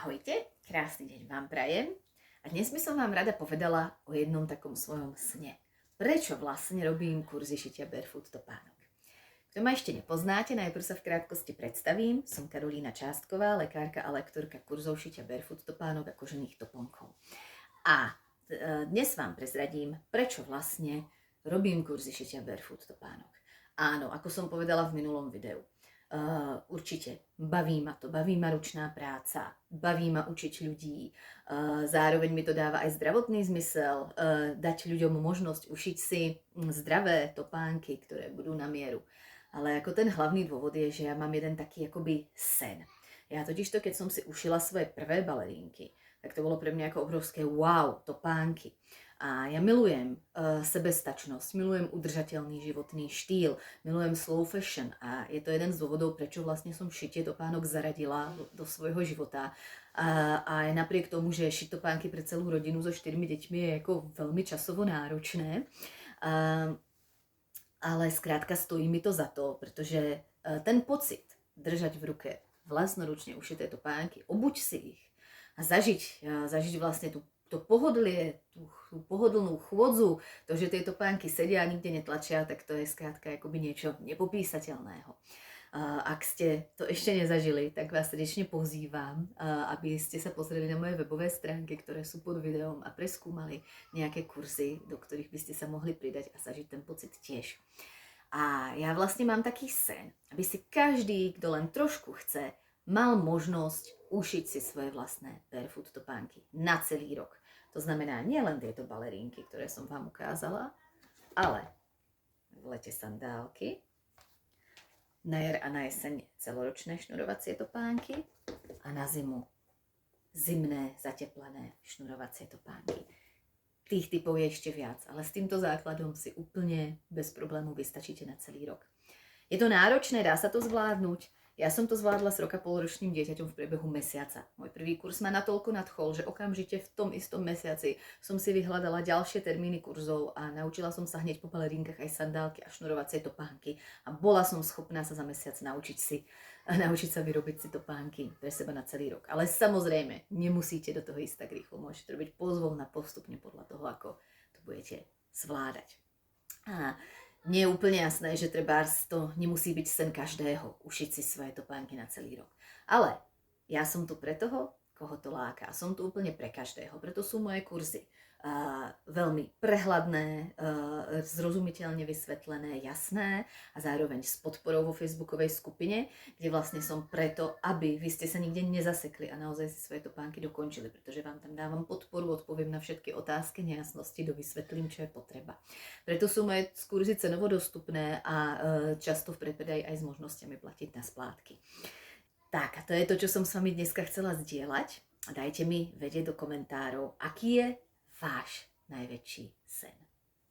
Ahojte, krásny deň vám prajem. A dnes by som vám rada povedala o jednom takom svojom sne. Prečo vlastne robím kurzy šitia barefoot topánok? Kto ma ešte nepoznáte, najprv sa v krátkosti predstavím. Som Karolína Částková, lekárka a lektorka kurzov šitia barefoot topánok a kožených toponkov. A dnes vám prezradím, prečo vlastne robím kurzy šitia barefoot topánok. Áno, ako som povedala v minulom videu. Určite baví ma ručná práca, baví ma učiť ľudí, zároveň mi to dáva aj zdravotný zmysel, dať ľuďom možnosť ušiť si zdravé topánky, ktoré budú na mieru. Ale ako ten hlavný dôvod je, že ja mám jeden taký akoby sen. Ja totižto, keď som si ušila svoje prvé balerínky, tak to bolo pre mňa ako obrovské wow, topánky. A ja milujem sebestačnosť, milujem udržateľný životný štýl, milujem slow fashion a je to jeden z dôvodov, prečo vlastne som šitie topánok zaradila do svojho života. A aj napriek tomu, že šiť topánky pre celú rodinu so 4 deťmi je ako veľmi časovo náročné. Ale skrátka stojí mi to za to, pretože ten pocit držať v ruke vlastnoručne ušité topánky, obuť si ich a zažiť vlastne to pohodlie, tú pohodlnú chôdzu, to, že tie topánky sedia a nikde netlačia, tak to je skrátka akoby niečo nepopísateľného. Ak ste to ešte nezažili, tak vás srdečne pozývam, aby ste sa pozreli na moje webové stránky, ktoré sú pod videom a preskúmali nejaké kurzy, do ktorých by ste sa mohli pridať a zažiť ten pocit tiež. A ja vlastne mám taký sen, aby si každý, kto len trošku chce, mal možnosť ušiť si svoje vlastné barefoot topánky na celý rok. To znamená nielen tieto balerínky, ktoré som vám ukázala, ale v lete sandálky, na jar a na jeseň celoročné šnurovacie topánky a na zimu zimné zateplené šnurovacie topánky. Tých typov je ešte viac, ale s týmto základom si úplne bez problému vystačíte na celý rok. Je to náročné, dá sa to zvládnuť. Ja som to zvládla s roka-polročným dieťaťom v priebehu mesiaca. Môj prvý kurz ma natoľko nadchol, že okamžite v tom istom mesiaci som si vyhľadala ďalšie termíny kurzov a naučila som sa hneď po balerinkách aj sandálky a šnurovacie topánky. A bola som schopná sa za mesiac naučiť sa vyrobiť si topánky pre seba na celý rok. Ale samozrejme, nemusíte do toho ísť tak rýchlo. Môžete robiť pozvolna postupne podľa toho, ako to budete zvládať. A mne je úplne jasné, že trebárs to nemusí byť sen každého, ušiť si svoje topánky na celý rok. Ale ja som tu pre toho, koho to láka. Som tu úplne pre každého. Preto sú moje kurzy veľmi prehľadné, zrozumiteľne vysvetlené, jasné a zároveň s podporou vo facebookovej skupine, kde vlastne som preto, aby vy ste sa nikde nezasekli a naozaj si svoje topánky dokončili, pretože vám tam dávam podporu, odpoviem na všetky otázky, nejasnosti, dovysvetlím, čo je potreba. Preto sú moje kurzy cenovo dostupné a často v predpredaji aj s možnosťami platiť na splátky. Tak a to je to, čo som s vami dneska chcela zdieľať. Dajte mi vedieť do komentárov, aký je váš najväčší sen.